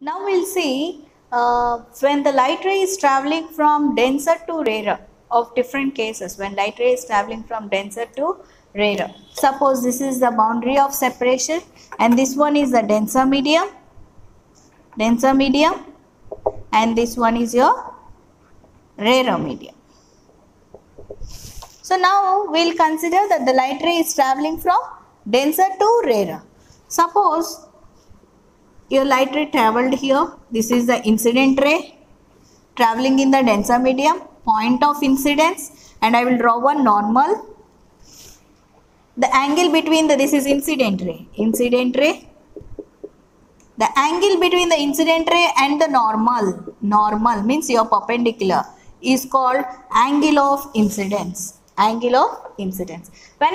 Now we'll see when the light ray is traveling from denser to rarer of different cases, when light ray is traveling from denser to rarer. Suppose this is the boundary of separation and this one is the denser medium, and this one is your rarer medium. So now we'll consider that the light ray is traveling from denser to rarer. Suppose your light ray traveled here. This is the incident ray traveling in the denser medium, point of incidence, and I will draw one normal. The angle between this is incident ray. The angle between the incident ray and the normal means your perpendicular, is called angle of incidence. When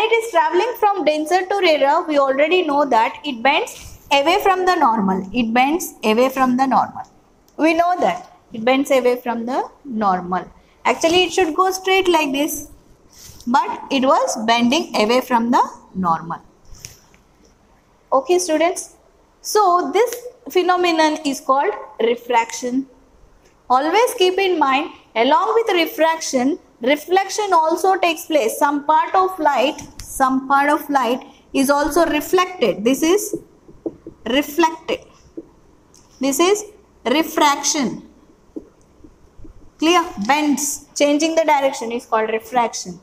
it is traveling from denser to rarer, we already know that it bends away from the normal. We know that it bends away from the normal. Actually, it should go straight like this, but it was bending away from the normal. Okay, students. So this phenomenon is called refraction. Always keep in mind, along with refraction, reflection also takes place. Some part of light is also reflected. This is reflected. This is refraction. Clear? Bends, changing the direction is called refraction.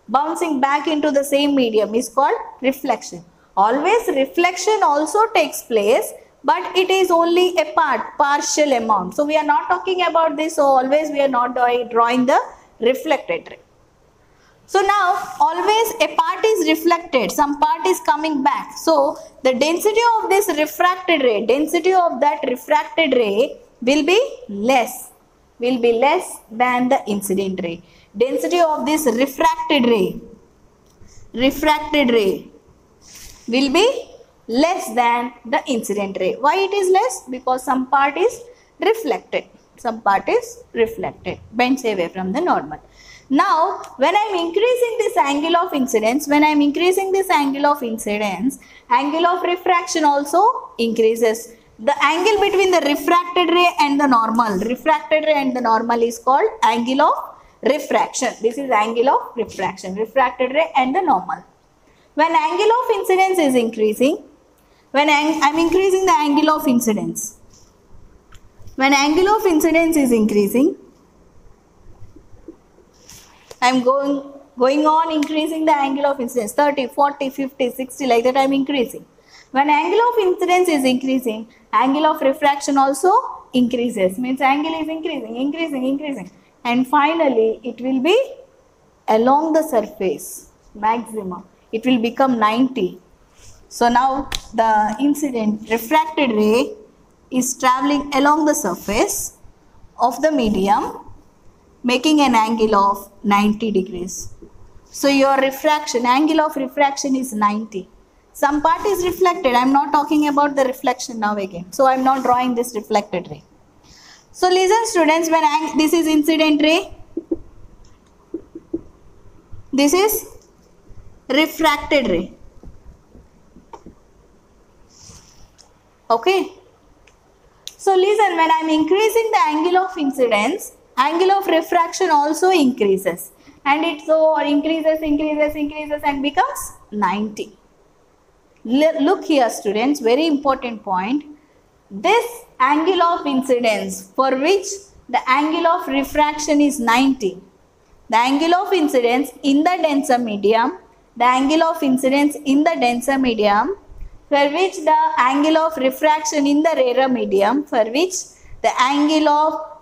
Bouncing back into the same medium is called reflection. Always reflection also takes place, but it is only a partial amount. So we are not talking about this. So always we are not drawing the reflected ray. So now always a part is reflected, some part is coming back. So the density of this refracted ray, will be less than the incident ray. Density of this refracted ray will be less than the incident ray. Why it is less? Because some part is reflected, bends away from the normal. Now, when I am increasing this angle of incidence, angle of refraction also increases. The angle between the refracted ray and the normal, is called angle of refraction. This is angle of refraction, refracted ray and the normal. When angle of incidence is increasing, when I am increasing the angle of incidence, when angle of incidence is increasing, I am going on increasing the angle of incidence, 30, 40, 50, 60, like that I am increasing. When angle of incidence is increasing, angle of refraction also increases, means angle is increasing, and finally it will be along the surface, maximum, it will become 90. So now the incident refracted ray is traveling along the surface of the medium, making an angle of 90 degrees. So your angle of refraction is 90. Some part is reflected. I am not talking about the reflection now again. So I am not drawing this reflected ray. So listen students, when this is incident ray, this is refracted ray. Okay. So listen, when I am increasing the angle of incidence, angle of refraction also increases, and it so increases and becomes 90. Look here students, very important point. This angle of incidence for which the angle of refraction is 90. The angle of incidence in the denser medium, for which the angle of refraction in the rarer medium,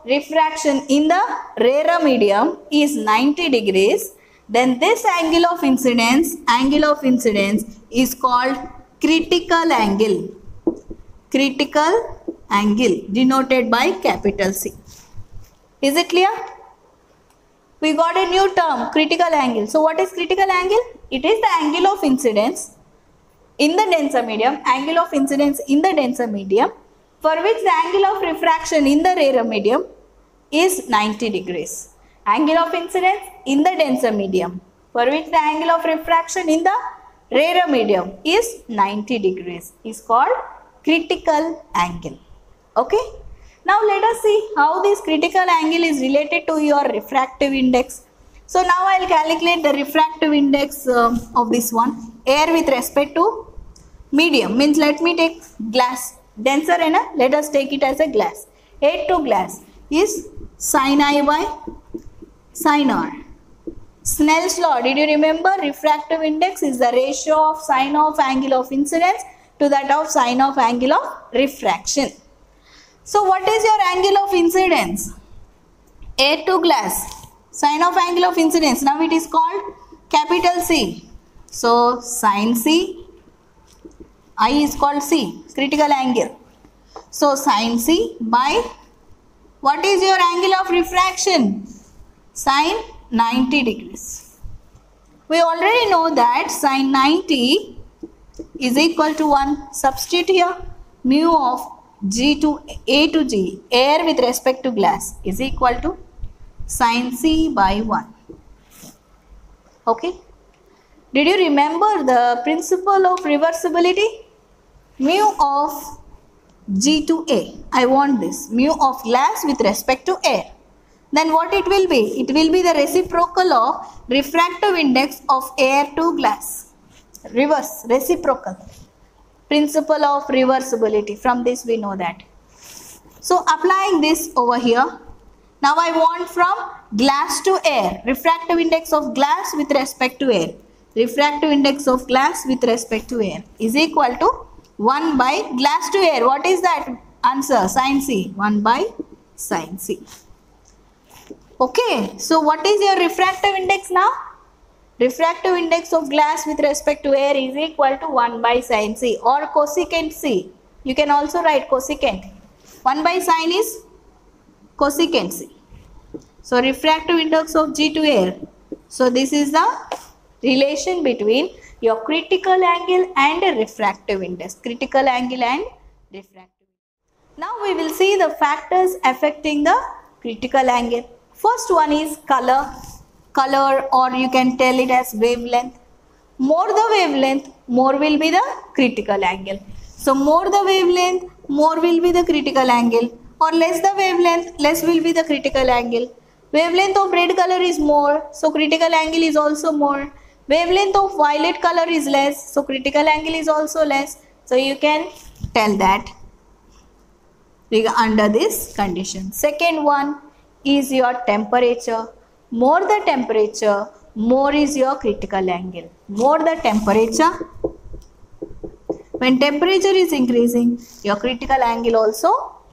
refraction in the rarer medium is 90 degrees, then this angle of incidence is called critical angle denoted by capital C. Is it clear? We got a new term, critical angle. So what is critical angle? It is the angle of incidence in the denser medium, for which the angle of refraction in the rarer medium is 90 degrees. Angle of incidence in the denser medium, for which the angle of refraction in the rarer medium is 90 degrees, is called critical angle. Okay. Now let us see how this critical angle is related to your refractive index. So now I will calculate the refractive index of this one. Air with respect to medium, means let me take glass, denser and let us take it as a glass. Air to glass is sin I by sin R. Snell's law, did you remember? Refractive index is the ratio of sine of angle of incidence to that of sine of angle of refraction. So what is your angle of incidence? Air to glass, sine of angle of incidence. Now it is called capital C. So sin C, I is called C, critical angle. So sin C by, what is your angle of refraction? Sin 90 degrees. We already know that sin 90 is equal to 1. Substitute here, mu of G to A to G, air with respect to glass, is equal to sin C by 1. Okay. Did you remember the principle of reversibility? Mu of G to A. I want this. Mu of glass with respect to air. Then what it will be? It will be the reciprocal of refractive index of air to glass. Reverse, reciprocal. Principle of reversibility. From this we know that. So applying this over here. Now I want from glass to air. Refractive index of glass with respect to air. Refractive index of glass with respect to air is equal to 1 by glass to air. What is that answer? Sin C. 1 by sin C. Okay. So what is your refractive index now? Refractive index of glass with respect to air is equal to 1 by sin C or cosecant C. You can also write cosecant. 1 by sin is cosecant C. So refractive index of G to air. So this is the relation between your critical angle and a refractive index. Critical angle and refractive. Now we will see the factors affecting the critical angle. First one is color. Color, or you can tell it as wavelength. More the wavelength, more will be the critical angle. So more the wavelength, more will be the critical angle, or less the wavelength, less will be the critical angle. Wavelength of red color is more, so critical angle is also more. Wavelength of violet color is less, so critical angle is also less. So you can tell that under this condition. Second one is your temperature. More the temperature, more is your critical angle. More the temperature, when temperature is increasing, your critical angle also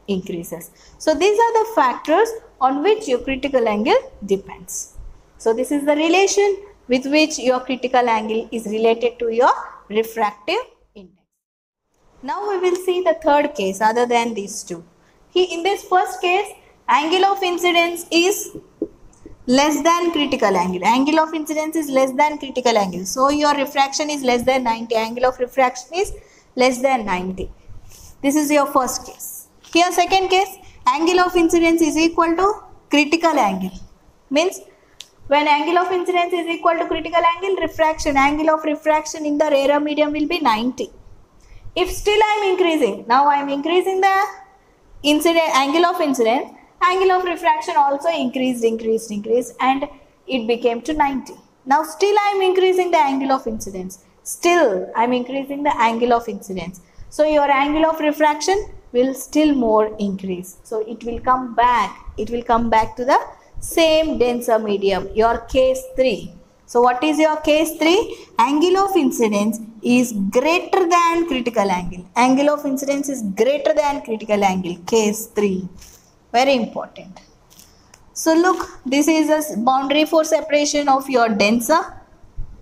increases. So these are the factors on which your critical angle depends. So this is the relation with which your critical angle is related to your refractive index. Now we will see the third case other than these two. In this first case, angle of incidence is less than critical angle. Angle of incidence is less than critical angle. So your refraction is less than 90. Angle of refraction is less than 90. This is your first case. Here second case, angle of incidence is equal to critical angle. Means when angle of incidence is equal to critical angle, refraction, angle of refraction in the rarer medium will be 90. If still I am increasing, now I am increasing the angle of incidence, angle of refraction also increased and it became to 90. Now still I am increasing the angle of incidence. Still I am increasing the angle of incidence. So your angle of refraction will still more increase. So it will come back. It will come back to the same denser medium. Your case 3. So what is your case 3? Angle of incidence is greater than critical angle. Angle of incidence is greater than critical angle. Case 3. Very important. So look, this is a boundary for separation of your denser.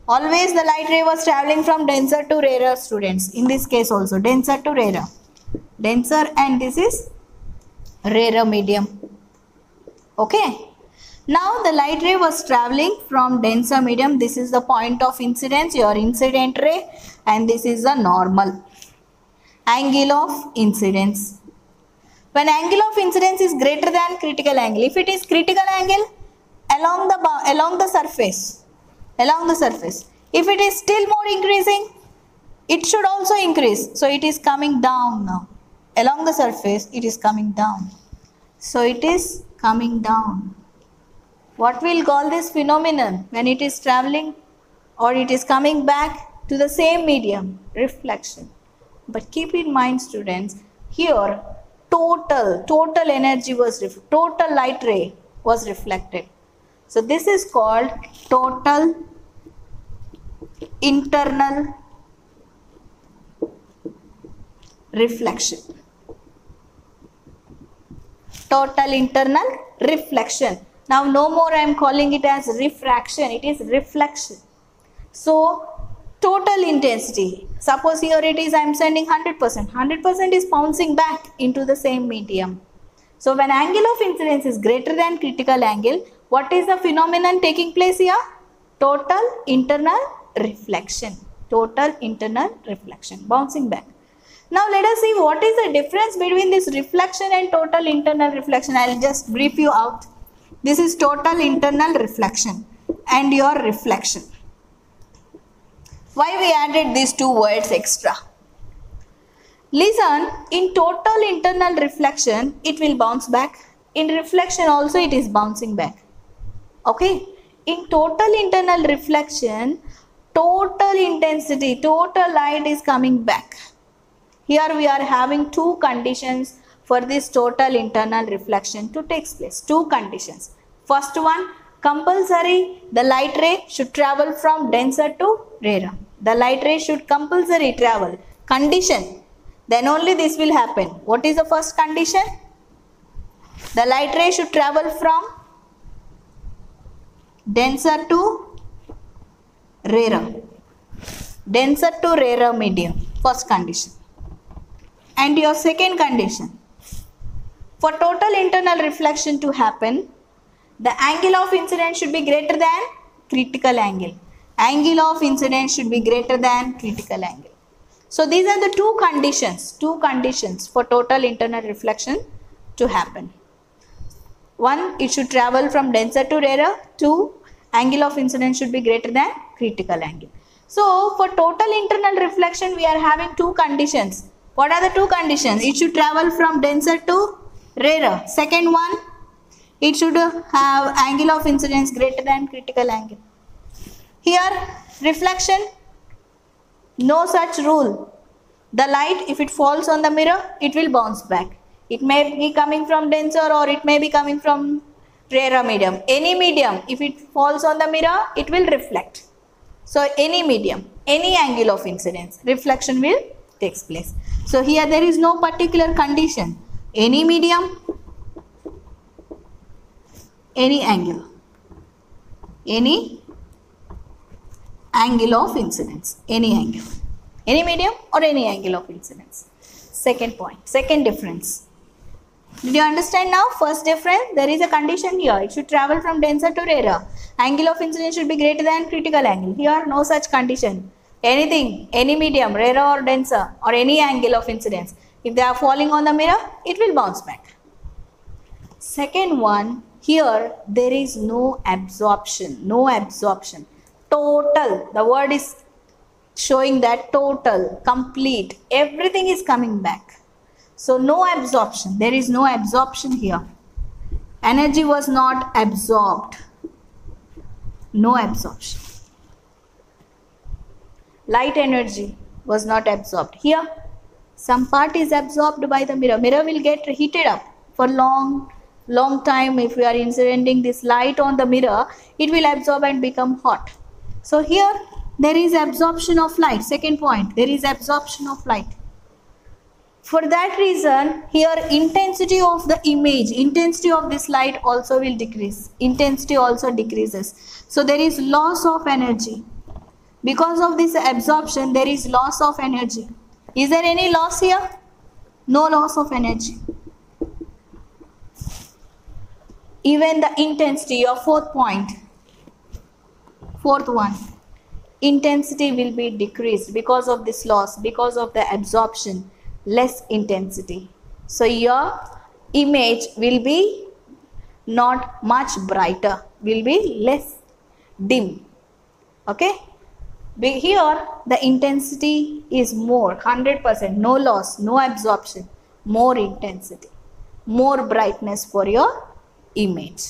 Always the light ray was traveling from denser to rarer, students. In this case also, denser to rarer. Denser, and this is rarer medium. Okay. Now the light ray was traveling from denser medium. This is the point of incidence, your incident ray, and this is the normal. Angle of incidence. When angle of incidence is greater than critical angle, if it is critical angle along the surface, if it is still more increasing, it should also increase. So it is coming down now along the surface, it is coming down. So it is coming down. What we'll call this phenomenon when it is traveling or it is coming back to the same medium? Reflection. But keep in mind, students, here total energy was total light ray was reflected. So this is called total internal reflection. Total internal reflection. Now no more I am calling it as refraction, it is reflection. So total intensity, suppose here it is I am sending 100% is bouncing back into the same medium. So when angle of incidence is greater than critical angle, what is the phenomenon taking place here? Total internal reflection. Total internal reflection, bouncing back. Now let us see what is the difference between this reflection and total internal reflection. I will just brief you out. This is total internal reflection and your reflection. Why we added these two words extra? Listen, in total internal reflection, it will bounce back. In reflection also it is bouncing back. Okay. In total internal reflection, total intensity, total light is coming back. Here we are having two conditions for this total internal reflection to take place. Two conditions. First one, compulsory, the light ray should travel from denser to rarer. The light ray should compulsory travel. Condition, then only this will happen. What is the first condition? The light ray should travel from denser to rarer. Denser to rarer medium. First condition. And your second condition, for total internal reflection to happen, the angle of incidence should be greater than critical angle. Angle of incidence should be greater than critical angle. So these are the two conditions for total internal reflection to happen. One, it should travel from denser to rarer. Two, angle of incidence should be greater than critical angle. So for total internal reflection, we are having two conditions. What are the two conditions? It should travel from denser to rarer. Second one, it should have angle of incidence greater than critical angle. Here, reflection, no such rule. The light, if it falls on the mirror, it will bounce back. It may be coming from denser or it may be coming from rarer medium. Any medium, if it falls on the mirror, it will reflect. So any medium, any angle of incidence, reflection will takes place. So here there is no particular condition. Any medium, any angle of incidence, any angle, any medium or any angle of incidence. Second point, second difference. Did you understand now? First difference, there is a condition here. It should travel from denser to rarer. Angle of incidence should be greater than critical angle. Here no such condition. Anything, any medium, rarer or denser or any angle of incidence, if they are falling on the mirror, it will bounce back. Second one, here there is no absorption. Total, the word is showing that total, complete, everything is coming back. So no absorption, there is no absorption here. Energy was not absorbed. No absorption. Light energy was not absorbed. Here, some part is absorbed by the mirror. Mirror will get heated up for long time. If we are incidenting this light on the mirror, it will absorb and become hot. So here, there is absorption of light. Second point, there is absorption of light. For that reason, here intensity of the image, intensity of this light also will decrease. Intensity also decreases. So there is loss of energy. Because of this absorption, there is loss of energy. Is there any loss here? No loss of energy. Even the intensity, your fourth point, fourth one, intensity will be decreased because of this loss, because of the absorption, less intensity. So your image will be not much brighter, will be less dim. Okay? Here the intensity is more, 100%, no loss, no absorption, more intensity, more brightness for your image.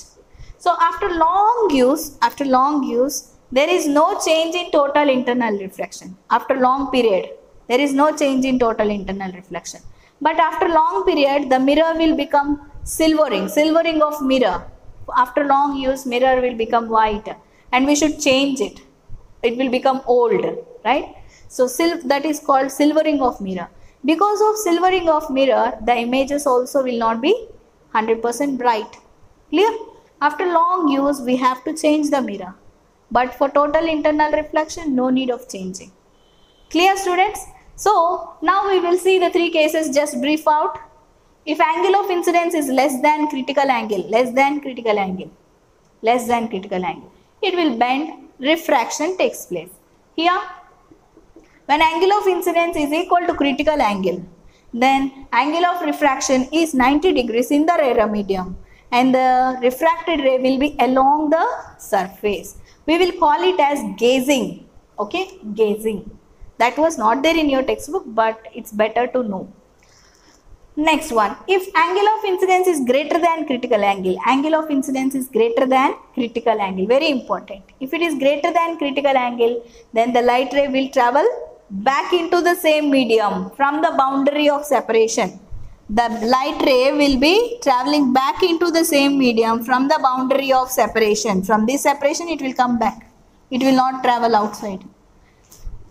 So after long use, there is no change in total internal reflection. After long period, there is no change in total internal reflection. But after long period, the mirror will become silvering of mirror. After long use, mirror will become white, and we should change it. It will become old, right? So that is called silvering of mirror. Because of silvering of mirror, the images also will not be 100% bright. Clear? After long use, we have to change the mirror. But for total internal reflection, no need of changing. Clear, students? So now we will see the three cases, just brief out. If angle of incidence is less than critical angle, it will bend, refraction takes place. Here, when angle of incidence is equal to critical angle, then angle of refraction is 90 degrees in the rarer medium, and the refracted ray will be along the surface. We will call it as gazing. Okay, gazing. That was not there in your textbook, but it's better to know. Next one, if angle of incidence is greater than critical angle, very important. If it is greater than critical angle, then the light ray will travel back into the same medium from the boundary of separation. The light ray will be traveling back into the same medium from the boundary of separation. From this separation, it will come back. It will not travel outside.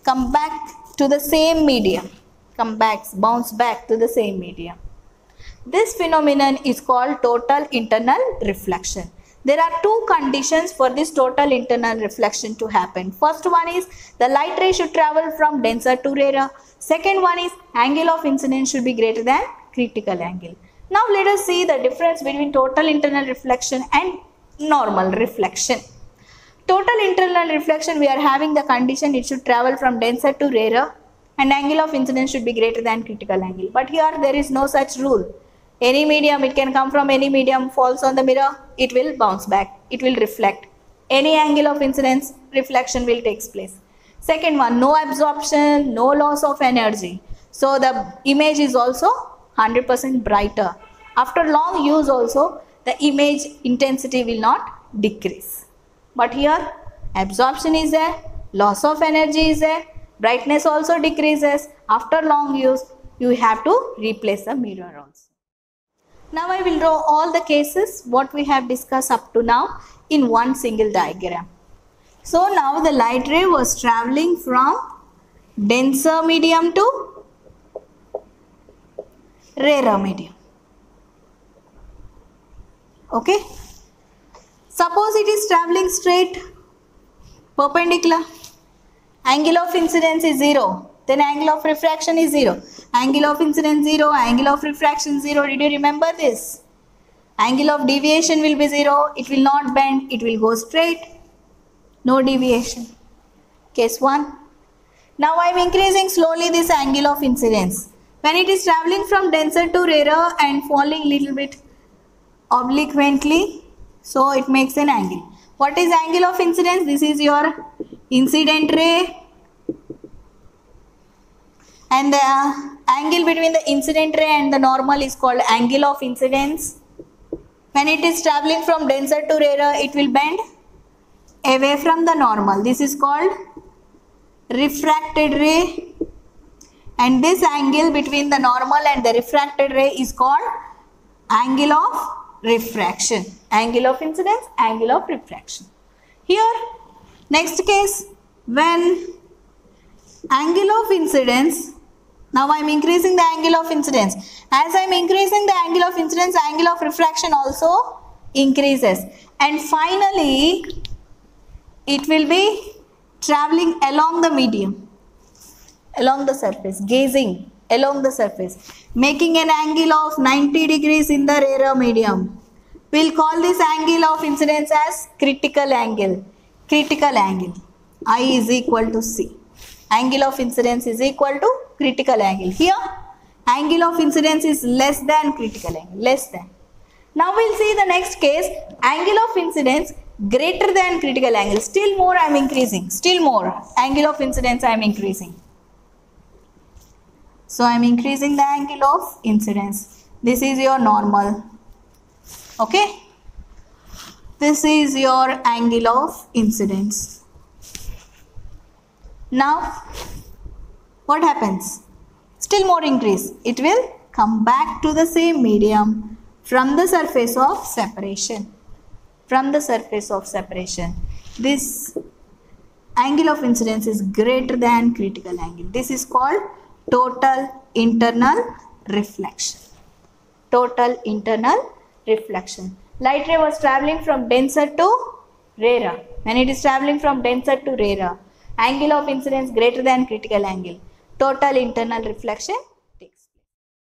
Come back to the same medium. Bounce back to the same medium. This phenomenon is called total internal reflection. There are two conditions for this total internal reflection to happen. First one is the light ray should travel from denser to rarer. Second one is angle of incidence should be greater than critical angle. Now let us see the difference between total internal reflection and normal reflection. Total internal reflection, we are having the condition it should travel from denser to rarer, and angle of incidence should be greater than critical angle. But here there is no such rule. Any medium, it can come from any medium, falls on the mirror, it will bounce back, it will reflect. Any angle of incidence, reflection will take place. Second one, no absorption, no loss of energy. So the image is also 100% brighter. After long use also, the image intensity will not decrease. But here, absorption is there, loss of energy is there, brightness also decreases. After long use, you have to replace the mirror also. Now I will draw all the cases what we have discussed up to now in one single diagram. So now the light ray was traveling from denser medium to rarer medium. Okay. Suppose it is traveling straight, perpendicular. Angle of incidence is 0. Then angle of refraction is 0. Angle of incidence 0, angle of refraction 0. Did you remember this? Angle of deviation will be 0. It will not bend. It will go straight. No deviation. Case 1. Now I am increasing slowly this angle of incidence. When it is traveling from denser to rarer and falling little bit obliquely, so it makes an angle. What is angle of incidence? This is your incident ray. And the angle between the incident ray and the normal is called angle of incidence. When it is traveling from denser to rarer, it will bend away from the normal. This is called refracted ray. And this angle between the normal and the refracted ray is called angle of refraction. Angle of incidence, angle of refraction. Here, next case, when angle of incidence, now I am increasing the angle of incidence. As I am increasing the angle of incidence, angle of refraction also increases. And finally, it will be traveling along the medium, along the surface, gazing along the surface, making an angle of 90 degrees in the rarer medium. We will call this angle of incidence as critical angle. Critical angle. I is equal to C. Angle of incidence is equal to critical angle. Here, angle of incidence is less than critical angle. Less than. Now we will see the next case. Angle of incidence greater than critical angle. Still more I am increasing. Still more. Angle of incidence I am increasing. So I am increasing the angle of incidence. This is your normal. Okay. This is your angle of incidence. Now what happens? Still more increase. It will come back to the same medium from the surface of separation. From the surface of separation. This angle of incidence is greater than critical angle. This is called total internal reflection. Total internal reflection. Light ray was traveling from denser to rarer. When it is traveling from denser to rarer, angle of incidence greater than critical angle. Total internal reflection